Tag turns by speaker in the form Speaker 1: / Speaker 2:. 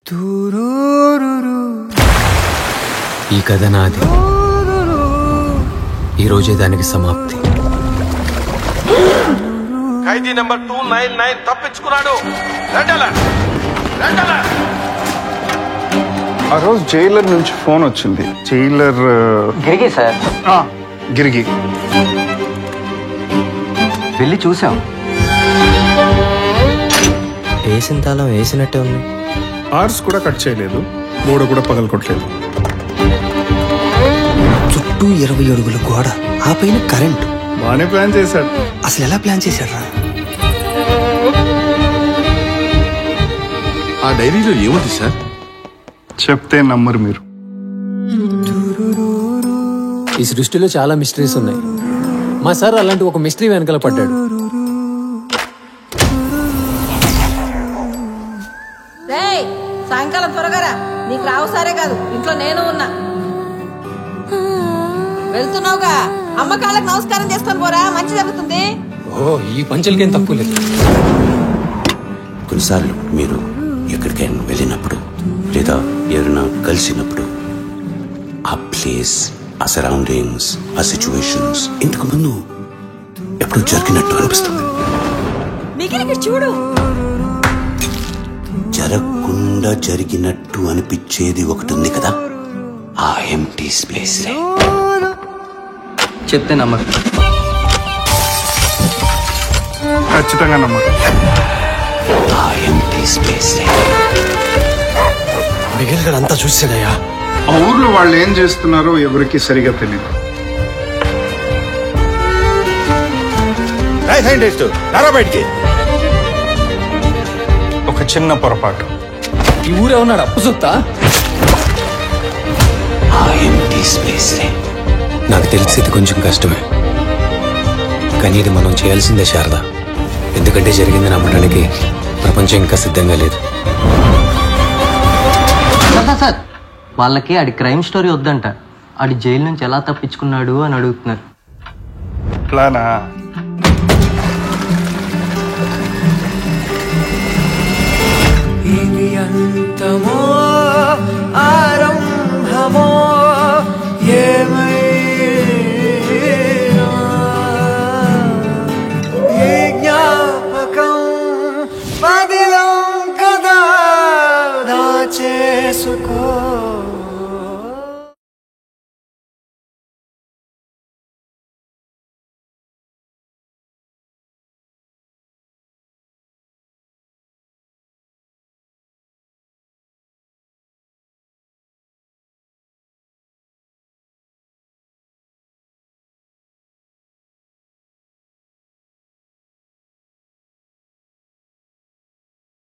Speaker 1: ఈ కథ నాది. ఈరోజే దానికి సమాప్తి.
Speaker 2: ఖైదీ నెంబర్ 299 తప్పించుకున్నాడు.
Speaker 3: ఆ రోజు జైలర్ నుంచి ఫోన్ వచ్చింది. Jailer
Speaker 4: గిరిగి sir.
Speaker 3: గిరిగి
Speaker 4: వెళ్ళి చూసాం.
Speaker 1: వేసిన తాళం వేసినట్టే ఉంది.
Speaker 3: ఆర్స్ కూడా కట్ చేయలేదు, గోడ కూడా పగలకొట్టలేదు.
Speaker 5: చుట్టూ 20 అడుగుల గోడ, ఆ పైన కరెంట్.
Speaker 3: బాగానే ప్లాన్ చేశాడు.
Speaker 5: అసలు ఎలా ప్లాన్ చేశాడ్రా?
Speaker 2: ఆ డైరీలో ఏముంది సార్?
Speaker 3: చెప్తే నమ్మరు మీరు.
Speaker 1: ఈ సృష్టిలో చాలా మిస్టరీస్ ఉన్నాయి. మా సార్ అలాంటి ఒక మిస్టరీ వెనకాల పడ్డాడు.
Speaker 6: సాయంకాలం త్వరగా రా. నీకు రావు సారే కాదు, ఇంట్లో నేను ఉన్నా. వెళ్తున్నావుగా, అమ్మ కాళ్ళకి నమస్కారం చేసుకొని పోరా, మంచి జరుగుతుంది.
Speaker 1: ఓ, ఈ పంచలకేం తక్కువ లేదు.
Speaker 7: కొన్నిసార్లు మీరు ఎక్కడికైనా వెళ్ళినప్పుడు లేదా ఎవరైనా కలిసినప్పుడు ఆ ప్లేస్, ఆ సరౌండింగ్స్, ఆ సిచ్యువేషన్స్ ఇంతకు ముందు ఎప్పుడు జరిగినట్టు అనిపిస్తుంది.
Speaker 6: చూడు,
Speaker 7: జరగకుండా జరిగినట్టు అనిపించేది ఒకటి ఉంది కదా, ఆ ఎంప్టీ ప్లేస్.
Speaker 4: చెప్తే నమ్మరు.
Speaker 3: ఖచ్చితంగా నమ్మరు.
Speaker 7: ఆ ఎంప్టీ ప్లేస్
Speaker 5: మిగిలిన అంతా చూసాడయ్యా.
Speaker 3: ఆ ఊర్లో వాళ్ళు ఏం చేస్తున్నారో ఎవరికి సరిగా తెలియదు.
Speaker 2: బయటికి
Speaker 3: ఒక చిన్న పొరపాటు.
Speaker 1: ఈ ఊరే ఉన్నాడు అప్పు సొత్తా.
Speaker 7: ఆ ఎంప్టీ ప్లేస్.
Speaker 1: నాకు తెలిసేది కొంచెం కష్టమే, కానీ ఇది మనం చేయాల్సిందే శారద. ఎందుకంటే జరిగింది నమ్మడానికి ప్రపంచం ఇంకా సిద్ధంగా లేదు.
Speaker 4: సార్, వాళ్ళకి ఆడి క్రైమ్ స్టోరీ వద్దంట. ఆడి జైలు నుంచి ఎలా తప్పించుకున్నాడు అని అడుగుతున్నారు.
Speaker 3: ప్లానా?
Speaker 8: ఇది అంతమో ఆరంభమో ఏమైనా ఈ జ్ఞాపకం పదిలం కదా దాచేసుకో.